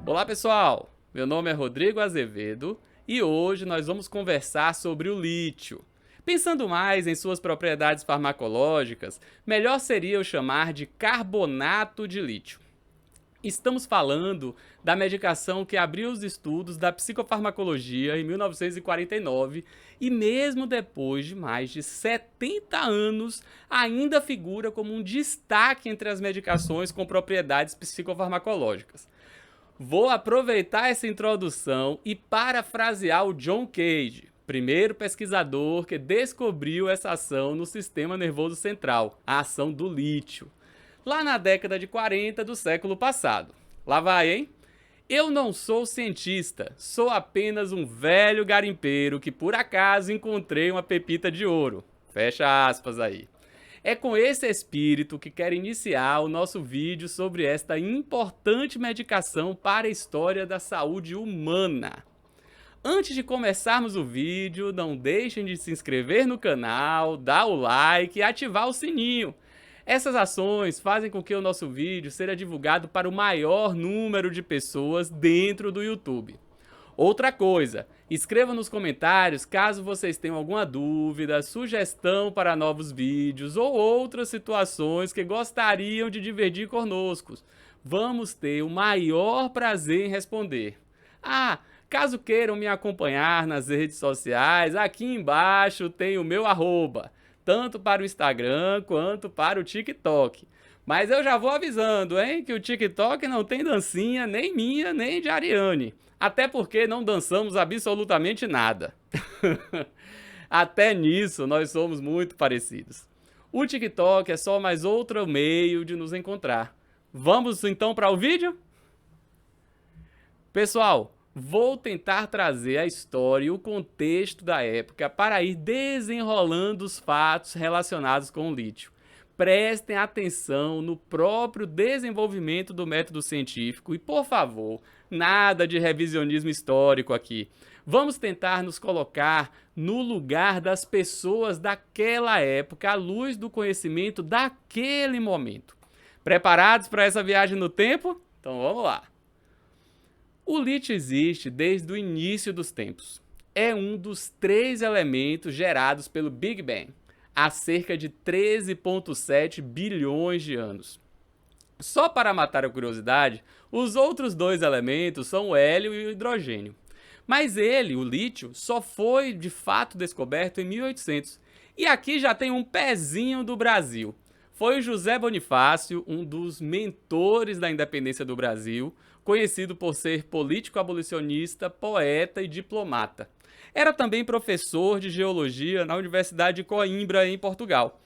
Olá pessoal, meu nome é Rodrigo Azevedo e hoje nós vamos conversar sobre o lítio. Pensando mais em suas propriedades farmacológicas, melhor seria eu chamar de carbonato de lítio. Estamos falando da medicação que abriu os estudos da psicofarmacologia em 1949 e mesmo depois de mais de 70 anos ainda figura como um destaque entre as medicações com propriedades psicofarmacológicas. Vou aproveitar essa introdução e parafrasear o John Cage, primeiro pesquisador que descobriu essa ação no sistema nervoso central, a ação do lítio, lá na década de 40 do século passado. Lá vai, hein? Eu não sou cientista, sou apenas um velho garimpeiro que por acaso encontrei uma pepita de ouro. Fecha aspas aí. É com esse espírito que quero iniciar o nosso vídeo sobre esta importante medicação para a história da saúde humana. Antes de começarmos o vídeo, não deixem de se inscrever no canal, dar o like e ativar o sininho. Essas ações fazem com que o nosso vídeo seja divulgado para o maior número de pessoas dentro do YouTube. Outra coisa, escreva nos comentários caso vocês tenham alguma dúvida, sugestão para novos vídeos ou outras situações que gostariam de dividir conosco. Vamos ter o maior prazer em responder. Caso queiram me acompanhar nas redes sociais, aqui embaixo tem o meu arroba, tanto para o Instagram quanto para o TikTok. Mas eu já vou avisando, hein, que o TikTok não tem dancinha nem minha, nem de Ariane. Até porque não dançamos absolutamente nada. Até nisso nós somos muito parecidos. O TikTok é só mais outro meio de nos encontrar. Vamos então para o vídeo? Pessoal, vou tentar trazer a história e o contexto da época para ir desenrolando os fatos relacionados com o lítio. Prestem atenção no próprio desenvolvimento do método científico e, por favor, nada de revisionismo histórico aqui. Vamos tentar nos colocar no lugar das pessoas daquela época, à luz do conhecimento daquele momento. Preparados para essa viagem no tempo? Então vamos lá. O lítio existe desde o início dos tempos. É um dos 3 elementos gerados pelo Big Bang, há cerca de 13,7 bilhões de anos. Só para matar a curiosidade, os outros 2 elementos são o hélio e o hidrogênio. Mas ele, o lítio, só foi de fato descoberto em 1800. E aqui já tem um pezinho do Brasil. Foi o José Bonifácio, um dos mentores da independência do Brasil, conhecido por ser político abolicionista, poeta e diplomata. Era também professor de geologia na Universidade de Coimbra, em Portugal.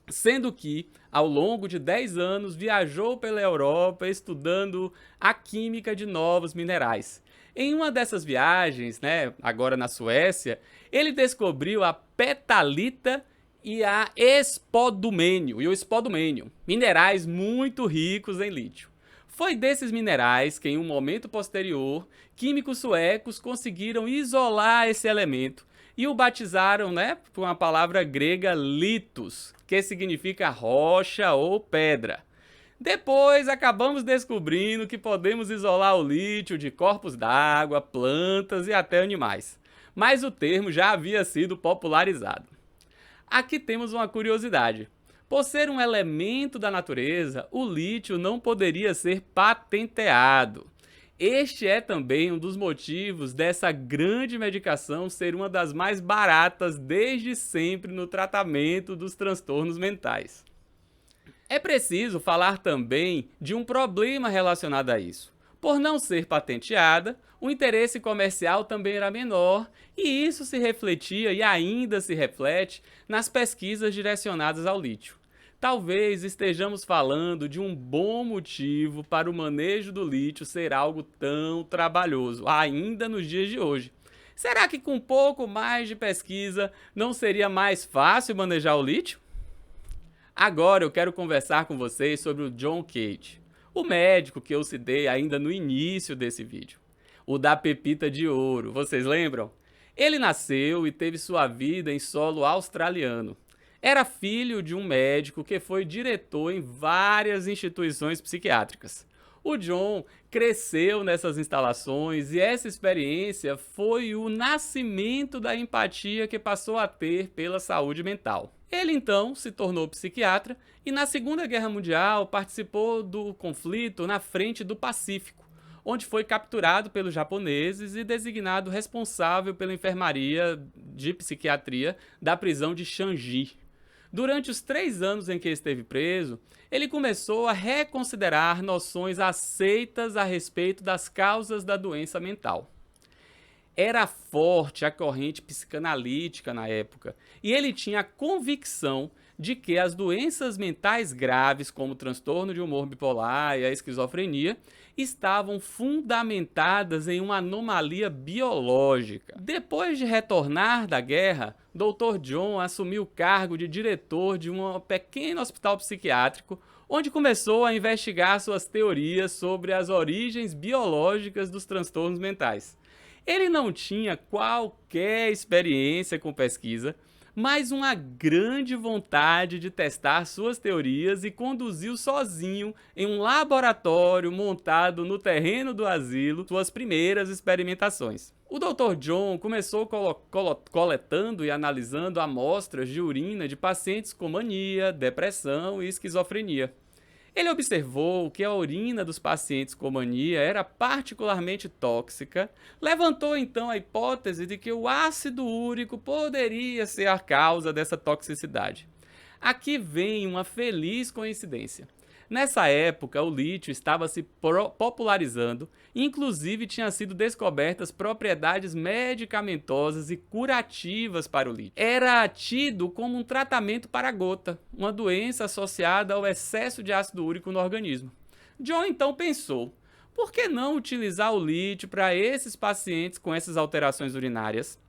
Sendo que, ao longo de 10 anos, viajou pela Europa estudando a química de novos minerais. Em uma dessas viagens, agora na Suécia, ele descobriu a petalita e a espodumênio e o espodumênio, minerais muito ricos em lítio. Foi desses minerais que, em um momento posterior, químicos suecos conseguiram isolar esse elemento e o batizaram, com a palavra grega litos, que significa rocha ou pedra. Depois, acabamos descobrindo que podemos isolar o lítio de corpos d'água, plantas e até animais. Mas o termo já havia sido popularizado. Aqui temos uma curiosidade. Por ser um elemento da natureza, o lítio não poderia ser patenteado. Este é também um dos motivos dessa grande medicação ser uma das mais baratas desde sempre no tratamento dos transtornos mentais. É preciso falar também de um problema relacionado a isso. Por não ser patenteada, o interesse comercial também era menor e isso se refletia e ainda se reflete nas pesquisas direcionadas ao lítio. Talvez estejamos falando de um bom motivo para o manejo do lítio ser algo tão trabalhoso, ainda nos dias de hoje. Será que com um pouco mais de pesquisa não seria mais fácil manejar o lítio? Agora eu quero conversar com vocês sobre o John Cage, o médico que eu citei ainda no início desse vídeo. O da pepita de ouro, vocês lembram? Ele nasceu e teve sua vida em solo australiano. Era filho de um médico que foi diretor em várias instituições psiquiátricas. O John cresceu nessas instalações e essa experiência foi o nascimento da empatia que passou a ter pela saúde mental. Ele então se tornou psiquiatra e na Segunda Guerra Mundial participou do conflito na frente do Pacífico, onde foi capturado pelos japoneses e designado responsável pela enfermaria de psiquiatria da prisão de Changi. Durante os 3 anos em que esteve preso, ele começou a reconsiderar noções aceitas a respeito das causas da doença mental. Era forte a corrente psicanalítica na época, e ele tinha a convicção de que as doenças mentais graves, como o transtorno de humor bipolar e a esquizofrenia, estavam fundamentadas em uma anomalia biológica. Depois de retornar da guerra, Dr. John assumiu o cargo de diretor de um pequeno hospital psiquiátrico, onde começou a investigar suas teorias sobre as origens biológicas dos transtornos mentais. Ele não tinha qualquer experiência com pesquisa, mas uma grande vontade de testar suas teorias e conduziu sozinho em um laboratório montado no terreno do asilo suas primeiras experimentações. O Dr. John começou coletando e analisando amostras de urina de pacientes com mania, depressão e esquizofrenia. Ele observou que a urina dos pacientes com mania era particularmente tóxica, levantou então a hipótese de que o ácido úrico poderia ser a causa dessa toxicidade. Aqui vem uma feliz coincidência. Nessa época, o lítio estava se popularizando, inclusive tinham sido descobertas propriedades medicamentosas e curativas para o lítio. Era tido como um tratamento para a gota, uma doença associada ao excesso de ácido úrico no organismo. John então pensou, por que não utilizar o lítio para esses pacientes com essas alterações urinárias?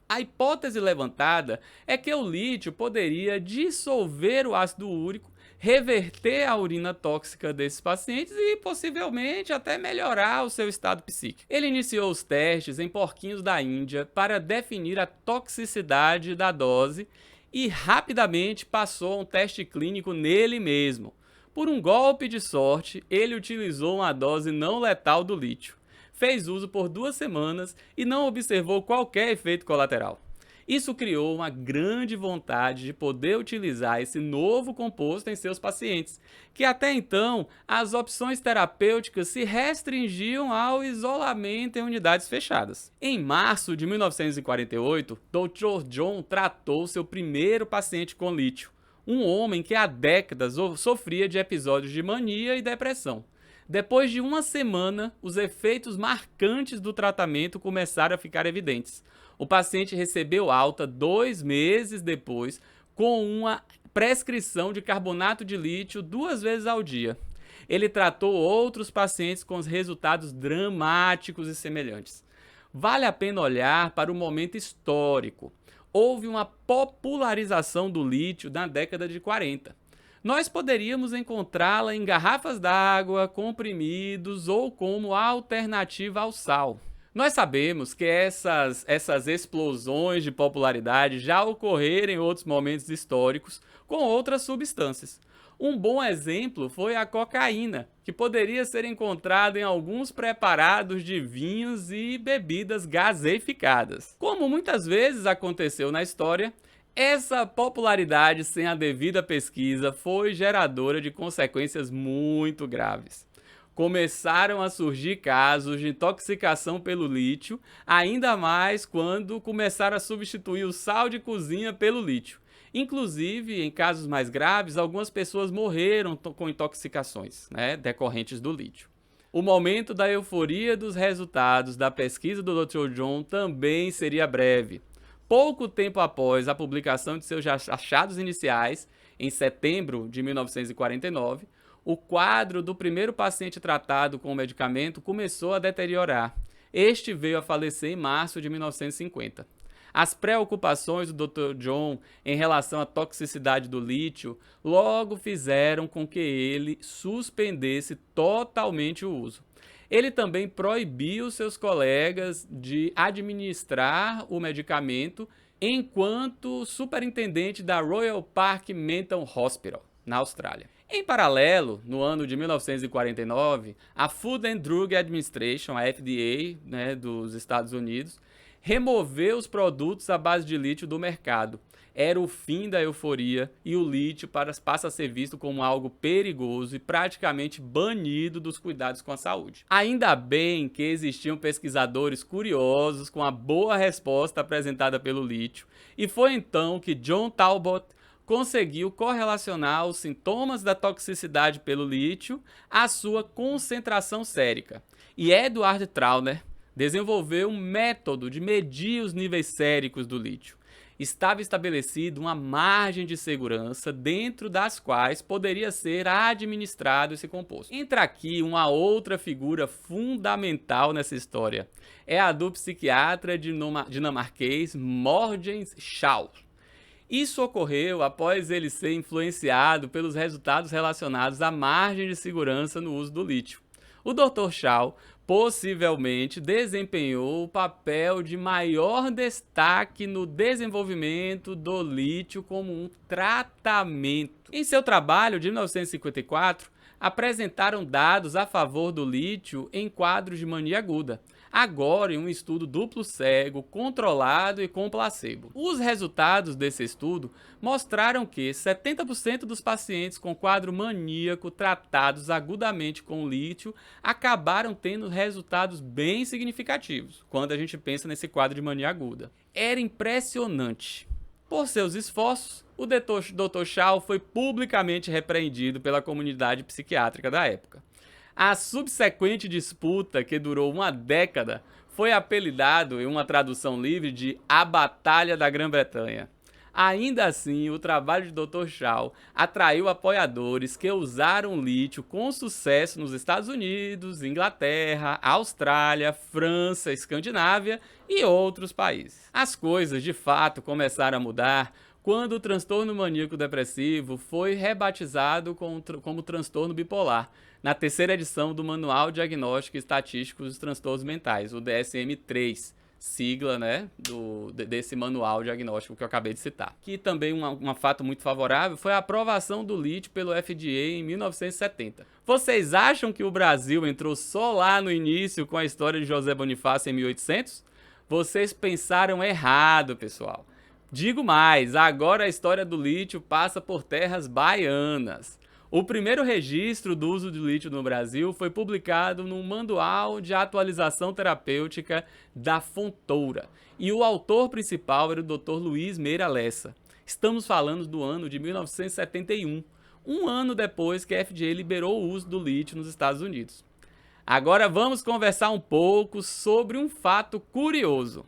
A hipótese levantada é que o lítio poderia dissolver o ácido úrico, reverter a urina tóxica desses pacientes e possivelmente até melhorar o seu estado psíquico. Ele iniciou os testes em porquinhos da Índia para definir a toxicidade da dose e rapidamente passou a um teste clínico nele mesmo. Por um golpe de sorte, ele utilizou uma dose não letal do lítio. Fez uso por 2 semanas e não observou qualquer efeito colateral. Isso criou uma grande vontade de poder utilizar esse novo composto em seus pacientes, que até então as opções terapêuticas se restringiam ao isolamento em unidades fechadas. Em março de 1948, Dr. John tratou seu primeiro paciente com lítio, um homem que há décadas sofria de episódios de mania e depressão. Depois de 1 semana, os efeitos marcantes do tratamento começaram a ficar evidentes. O paciente recebeu alta 2 meses depois, com uma prescrição de carbonato de lítio 2 vezes ao dia. Ele tratou outros pacientes com os resultados dramáticos e semelhantes. Vale a pena olhar para o momento histórico. Houve uma popularização do lítio na década de 40. Nós poderíamos encontrá-la em garrafas d'água, comprimidos ou como alternativa ao sal. Nós sabemos que essas explosões de popularidade já ocorreram em outros momentos históricos com outras substâncias. Um bom exemplo foi a cocaína, que poderia ser encontrada em alguns preparados de vinhos e bebidas gaseificadas. Como muitas vezes aconteceu na história, essa popularidade sem a devida pesquisa foi geradora de consequências muito graves. Começaram a surgir casos de intoxicação pelo lítio, ainda mais quando começaram a substituir o sal de cozinha pelo lítio. Inclusive, em casos mais graves, algumas pessoas morreram com intoxicações, decorrentes do lítio. O momento da euforia dos resultados da pesquisa do Dr. John também seria breve. Pouco tempo após a publicação de seus achados iniciais, em setembro de 1949, o quadro do primeiro paciente tratado com o medicamento começou a deteriorar. Este veio a falecer em março de 1950. As preocupações do Dr. John em relação à toxicidade do lítio logo fizeram com que ele suspendesse totalmente o uso. Ele também proibiu seus colegas de administrar o medicamento enquanto superintendente da Royal Park Mental Hospital, na Austrália. Em paralelo, no ano de 1949, a Food and Drug Administration, a FDA, né, dos Estados Unidos, removeu os produtos à base de lítio do mercado. Era o fim da euforia e o lítio passa a ser visto como algo perigoso e praticamente banido dos cuidados com a saúde. Ainda bem que existiam pesquisadores curiosos com a boa resposta apresentada pelo lítio, e foi então que John Talbot conseguiu correlacionar os sintomas da toxicidade pelo lítio à sua concentração sérica. E Edward Trauner desenvolveu um método de medir os níveis séricos do lítio. Estava estabelecido uma margem de segurança dentro das quais poderia ser administrado esse composto. Entra aqui uma outra figura fundamental nessa história. É a do psiquiatra dinamarquês Morgens Schau. Isso ocorreu após ele ser influenciado pelos resultados relacionados à margem de segurança no uso do lítio. O Dr. Schau possivelmente desempenhou o papel de maior destaque no desenvolvimento do lítio como um tratamento. Em seu trabalho de 1954, apresentaram dados a favor do lítio em quadros de mania aguda, agora em um estudo duplo cego, controlado e com placebo. Os resultados desse estudo mostraram que 70% dos pacientes com quadro maníaco tratados agudamente com lítio acabaram tendo resultados bem significativos quando a gente pensa nesse quadro de mania aguda. Era impressionante. Por seus esforços, o Dr. Schau foi publicamente repreendido pela comunidade psiquiátrica da época. A subsequente disputa, que durou uma década, foi apelidado em uma tradução livre de A Batalha da Grã-Bretanha. Ainda assim, o trabalho de Dr. Schau atraiu apoiadores que usaram lítio com sucesso nos Estados Unidos, Inglaterra, Austrália, França, Escandinávia e outros países. As coisas, de fato, começaram a mudar quando o transtorno maníaco-depressivo foi rebatizado como transtorno bipolar, na terceira edição do Manual Diagnóstico e Estatístico dos Transtornos Mentais, o DSM-3, sigla, né, desse manual diagnóstico que eu acabei de citar. Que também um fato muito favorável foi a aprovação do lítio pelo FDA em 1970. Vocês acham que o Brasil entrou só lá no início com a história de José Bonifácio em 1800? Vocês pensaram errado, pessoal. Digo mais, agora a história do lítio passa por terras baianas. O primeiro registro do uso de lítio no Brasil foi publicado no Manual de Atualização Terapêutica da Fontoura, e o autor principal era o Dr. Luiz Meira Lessa. Estamos falando do ano de 1971, um ano depois que a FDA liberou o uso do lítio nos Estados Unidos. Agora vamos conversar um pouco sobre um fato curioso.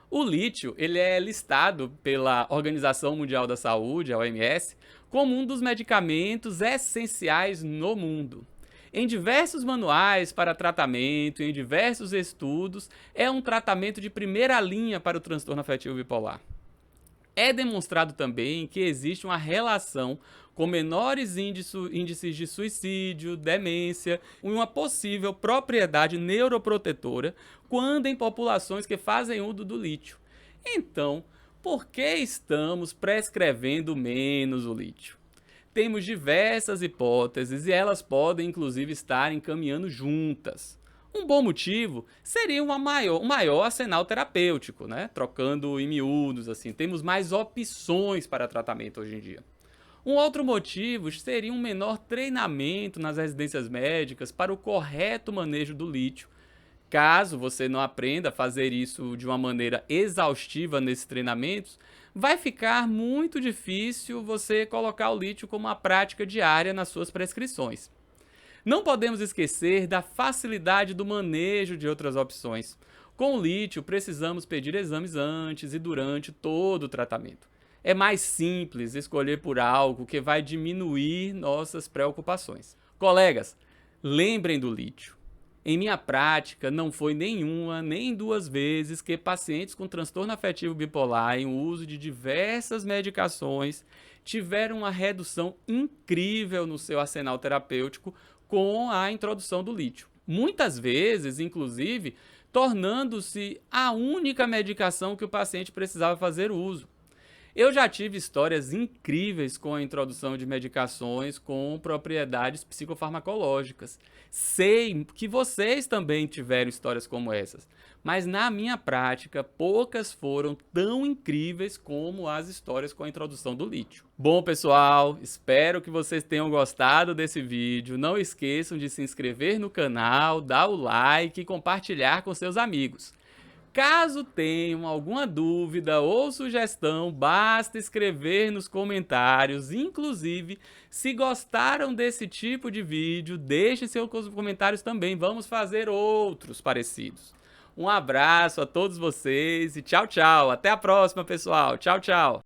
O lítio ele é listado pela Organização Mundial da Saúde, a OMS, como um dos medicamentos essenciais no mundo. Em diversos manuais para tratamento, em diversos estudos, é um tratamento de primeira linha para o transtorno afetivo bipolar. É demonstrado também que existe uma relação com menores índices de suicídio, demência e uma possível propriedade neuroprotetora quando em populações que fazem uso do lítio. Então, por que estamos prescrevendo menos o lítio? Temos diversas hipóteses e elas podem inclusive estar encaminhando juntas. Um bom motivo seria um maior arsenal terapêutico, né? Trocando em miúdos, assim, temos mais opções para tratamento hoje em dia. Um outro motivo seria um menor treinamento nas residências médicas para o correto manejo do lítio. Caso você não aprenda a fazer isso de uma maneira exaustiva nesses treinamentos, vai ficar muito difícil você colocar o lítio como uma prática diária nas suas prescrições. Não podemos esquecer da facilidade do manejo de outras opções. Com o lítio, precisamos pedir exames antes e durante todo o tratamento. É mais simples escolher por algo que vai diminuir nossas preocupações. Colegas, lembrem do lítio. Em minha prática, não foi nenhuma nem duas vezes que pacientes com transtorno afetivo bipolar em uso de diversas medicações tiveram uma redução incrível no seu arsenal terapêutico com a introdução do lítio. Muitas vezes, inclusive, tornando-se a única medicação que o paciente precisava fazer uso. Eu já tive histórias incríveis com a introdução de medicações com propriedades psicofarmacológicas. Sei que vocês também tiveram histórias como essas, mas na minha prática, poucas foram tão incríveis como as histórias com a introdução do lítio. Bom, pessoal, espero que vocês tenham gostado desse vídeo. Não esqueçam de se inscrever no canal, dar o like e compartilhar com seus amigos. Caso tenham alguma dúvida ou sugestão, basta escrever nos comentários. Inclusive, se gostaram desse tipo de vídeo, deixem seus comentários também. Vamos fazer outros parecidos. Um abraço a todos vocês e tchau, tchau. Até a próxima, pessoal. Tchau, tchau.